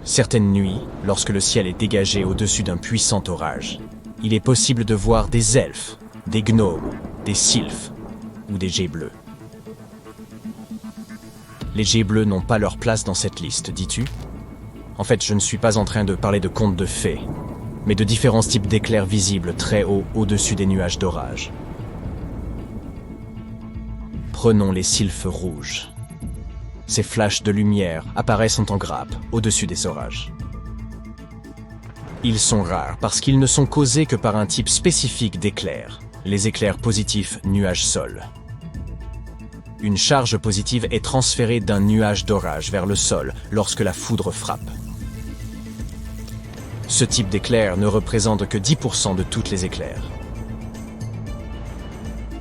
Certaines nuits, lorsque le ciel est dégagé au-dessus d'un puissant orage, il est possible de voir des elfes, des gnomes, des sylphes ou des geais bleus. Les geais bleus n'ont pas leur place dans cette liste, dis-tu? En fait, je ne suis pas en train de parler de contes de fées, mais de différents types d'éclairs visibles très haut au-dessus des nuages d'orage. Prenons les sylphes rouges. Ces flashs de lumière apparaissent en grappe au-dessus des orages. Ils sont rares parce qu'ils ne sont causés que par un type spécifique d'éclairs, les éclairs positifs nuage-sol. Une charge positive est transférée d'un nuage d'orage vers le sol lorsque la foudre frappe. Ce type d'éclair ne représente que 10% de toutes les éclairs.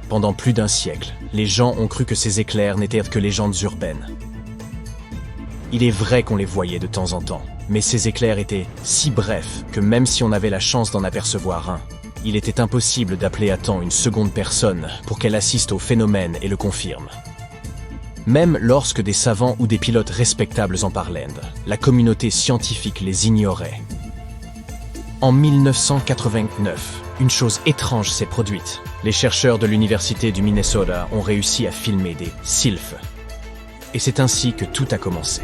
Pendant plus d'un siècle, les gens ont cru que ces éclairs n'étaient que légendes urbaines. Il est vrai qu'on les voyait de temps en temps, mais ces éclairs étaient si brefs que même si on avait la chance d'en apercevoir un, il était impossible d'appeler à temps une seconde personne pour qu'elle assiste au phénomène et le confirme. Même lorsque des savants ou des pilotes respectables en parlaient, la communauté scientifique les ignorait. En 1989, une chose étrange s'est produite. Les chercheurs de l'université du Minnesota ont réussi à filmer des sylphes. Et c'est ainsi que tout a commencé.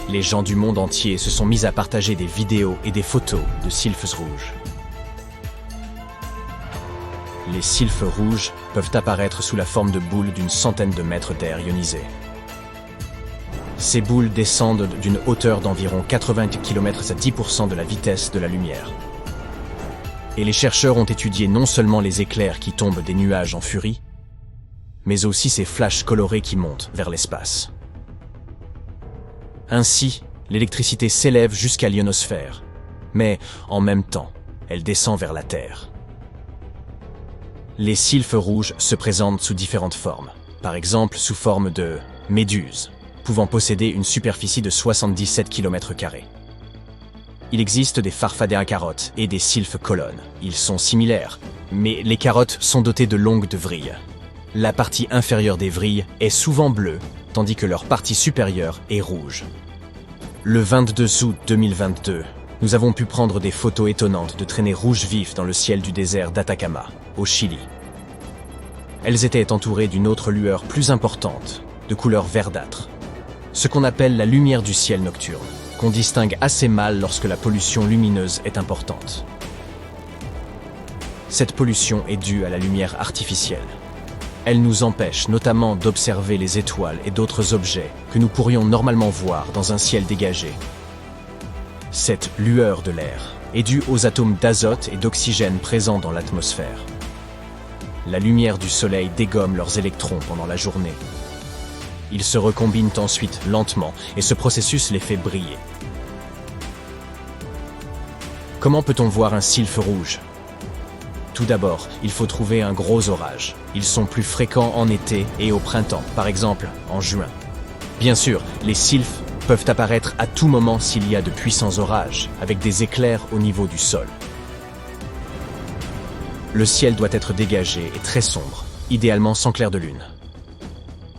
Les gens du monde entier se sont mis à partager des vidéos et des photos de sylphes rouges. Les sylphes rouges peuvent apparaître sous la forme de boules d'une centaine de mètres d'air ionisé. Ces boules descendent d'une hauteur d'environ 80 km à 10% de la vitesse de la lumière. Et les chercheurs ont étudié non seulement les éclairs qui tombent des nuages en furie, mais aussi ces flashs colorés qui montent vers l'espace. Ainsi, l'électricité s'élève jusqu'à l'ionosphère, mais en même temps, elle descend vers la Terre. Les sylphes rouges se présentent sous différentes formes, par exemple sous forme de méduses, pouvant posséder une superficie de 77 km². Il existe des farfadets à carottes et des sylphes colonnes. Ils sont similaires, mais les carottes sont dotées de longues vrilles. La partie inférieure des vrilles est souvent bleue, tandis que leur partie supérieure est rouge. Le 22 août 2022, nous avons pu prendre des photos étonnantes de traînées rouges vives dans le ciel du désert d'Atacama, au Chili. Elles étaient entourées d'une autre lueur plus importante, de couleur verdâtre. Ce qu'on appelle la lumière du ciel nocturne, qu'on distingue assez mal lorsque la pollution lumineuse est importante. Cette pollution est due à la lumière artificielle. Elle nous empêche notamment d'observer les étoiles et d'autres objets que nous pourrions normalement voir dans un ciel dégagé. Cette lueur de l'air est due aux atomes d'azote et d'oxygène présents dans l'atmosphère. La lumière du soleil dégomme leurs électrons pendant la journée. Ils se recombinent ensuite lentement et ce processus les fait briller. Comment peut-on voir un sylphe rouge? Tout d'abord, il faut trouver un gros orage. Ils sont plus fréquents en été et au printemps, par exemple en juin. Bien sûr, les sylphes peuvent apparaître à tout moment s'il y a de puissants orages, avec des éclairs au niveau du sol. Le ciel doit être dégagé et très sombre, idéalement sans clair de lune.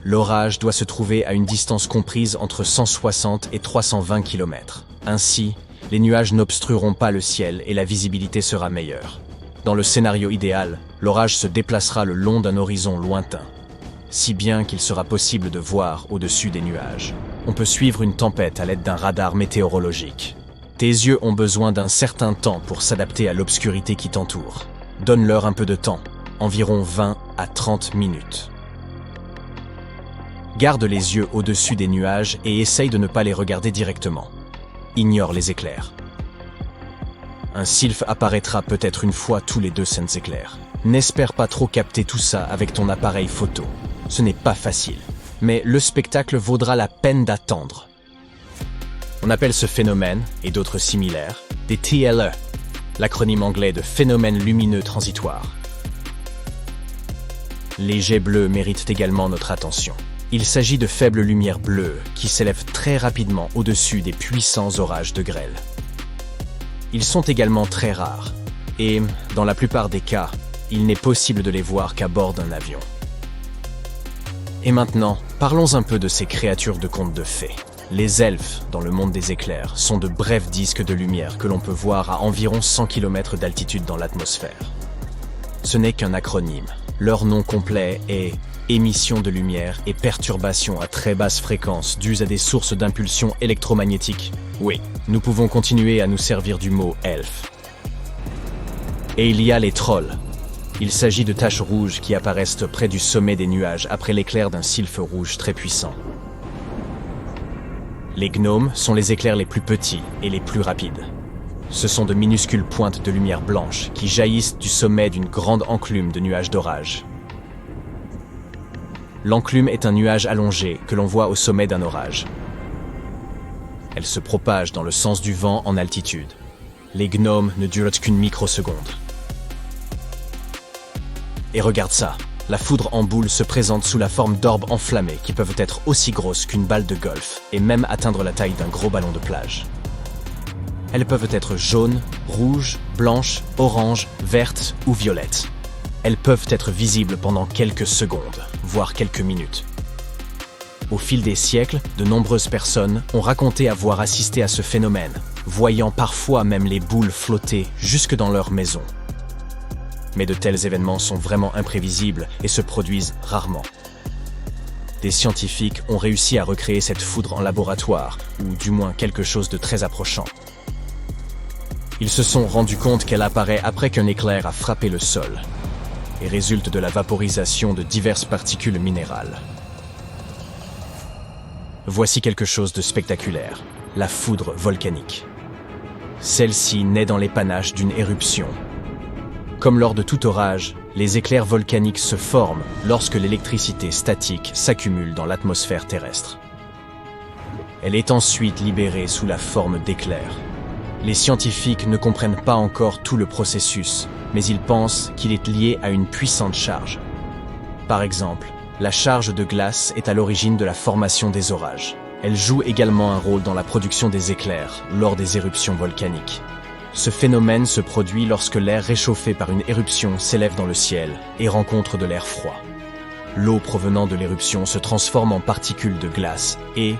L'orage doit se trouver à une distance comprise entre 160 et 320 km. Ainsi, les nuages n'obstrueront pas le ciel et la visibilité sera meilleure. Dans le scénario idéal, l'orage se déplacera le long d'un horizon lointain, si bien qu'il sera possible de voir au-dessus des nuages. On peut suivre une tempête à l'aide d'un radar météorologique. Tes yeux ont besoin d'un certain temps pour s'adapter à l'obscurité qui t'entoure. Donne-leur un peu de temps, environ 20 à 30 minutes. Garde les yeux au-dessus des nuages et essaye de ne pas les regarder directement. Ignore les éclairs. Un sylphe apparaîtra peut-être une fois tous les 200 éclairs. N'espère pas trop capter tout ça avec ton appareil photo. Ce n'est pas facile, mais le spectacle vaudra la peine d'attendre. On appelle ce phénomène, et d'autres similaires, des TLE, l'acronyme anglais de phénomène lumineux transitoire. Les jets bleus méritent également notre attention. Il s'agit de faibles lumières bleues qui s'élèvent très rapidement au-dessus des puissants orages de grêle. Ils sont également très rares, et, dans la plupart des cas, il n'est possible de les voir qu'à bord d'un avion. Et maintenant, parlons un peu de ces créatures de contes de fées. Les elfes, dans le monde des éclairs, sont de brefs disques de lumière que l'on peut voir à environ 100 km d'altitude dans l'atmosphère. Ce n'est qu'un acronyme. Leur nom complet est émission de lumière et perturbation à très basse fréquence dues à des sources d'impulsion électromagnétiques. Oui, nous pouvons continuer à nous servir du mot elfe. Et il y a les trolls. Il s'agit de taches rouges qui apparaissent près du sommet des nuages après l'éclair d'un sylphe rouge très puissant. Les gnomes sont les éclairs les plus petits et les plus rapides. Ce sont de minuscules pointes de lumière blanche qui jaillissent du sommet d'une grande enclume de nuages d'orage. L'enclume est un nuage allongé que l'on voit au sommet d'un orage. Elle se propage dans le sens du vent en altitude. Les gnomes ne durent qu'une microseconde. Et regarde ça, la foudre en boule se présente sous la forme d'orbes enflammés qui peuvent être aussi grosses qu'une balle de golf et même atteindre la taille d'un gros ballon de plage. Elles peuvent être jaunes, rouges, blanches, oranges, vertes ou violettes. Elles peuvent être visibles pendant quelques secondes, voire quelques minutes. Au fil des siècles, de nombreuses personnes ont raconté avoir assisté à ce phénomène, voyant parfois même les boules flotter jusque dans leur maison. Mais de tels événements sont vraiment imprévisibles et se produisent rarement. Des scientifiques ont réussi à recréer cette foudre en laboratoire, ou du moins quelque chose de très approchant. Ils se sont rendus compte qu'elle apparaît après qu'un éclair a frappé le sol et résulte de la vaporisation de diverses particules minérales. Voici quelque chose de spectaculaire, la foudre volcanique. Celle-ci naît dans les panaches d'une éruption. Comme lors de tout orage, les éclairs volcaniques se forment lorsque l'électricité statique s'accumule dans l'atmosphère terrestre. Elle est ensuite libérée sous la forme d'éclairs. Les scientifiques ne comprennent pas encore tout le processus, mais ils pensent qu'il est lié à une puissante charge. Par exemple, la charge de glace est à l'origine de la formation des orages. Elle joue également un rôle dans la production des éclairs lors des éruptions volcaniques. Ce phénomène se produit lorsque l'air réchauffé par une éruption s'élève dans le ciel et rencontre de l'air froid. L'eau provenant de l'éruption se transforme en particules de glace et,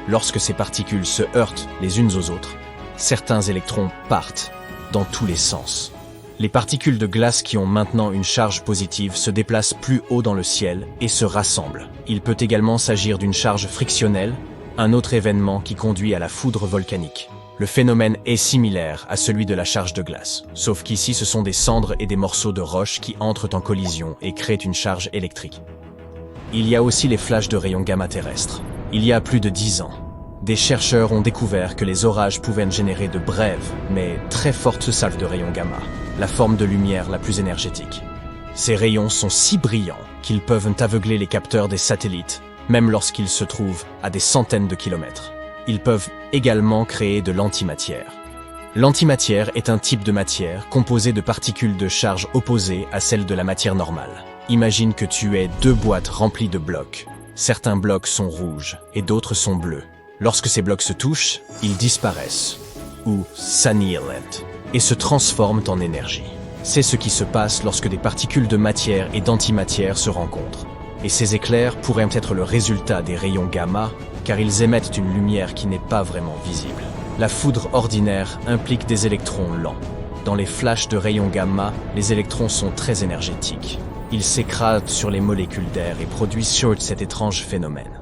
lorsque ces particules se heurtent les unes aux autres, certains électrons partent dans tous les sens. Les particules de glace qui ont maintenant une charge positive se déplacent plus haut dans le ciel et se rassemblent. Il peut également s'agir d'une charge frictionnelle, un autre événement qui conduit à la foudre volcanique. Le phénomène est similaire à celui de la charge de glace, sauf qu'ici ce sont des cendres et des morceaux de roche qui entrent en collision et créent une charge électrique. Il y a aussi les flashs de rayons gamma terrestres. Il y a plus de 10 ans, des chercheurs ont découvert que les orages pouvaient générer de brèves, mais très fortes salves de rayons gamma, la forme de lumière la plus énergétique. Ces rayons sont si brillants qu'ils peuvent aveugler les capteurs des satellites, même lorsqu'ils se trouvent à des centaines de kilomètres. Ils peuvent également créer de l'antimatière. L'antimatière est un type de matière composée de particules de charge opposées à celles de la matière normale. Imagine que tu aies deux boîtes remplies de blocs. Certains blocs sont rouges et d'autres sont bleus. Lorsque ces blocs se touchent, ils disparaissent, ou s'annihilent, et se transforment en énergie. C'est ce qui se passe lorsque des particules de matière et d'antimatière se rencontrent. Et ces éclairs pourraient être le résultat des rayons gamma, car ils émettent une lumière qui n'est pas vraiment visible. La foudre ordinaire implique des électrons lents. Dans les flashs de rayons gamma, les électrons sont très énergétiques. Ils s'écrasent sur les molécules d'air et produisent cet étrange phénomène.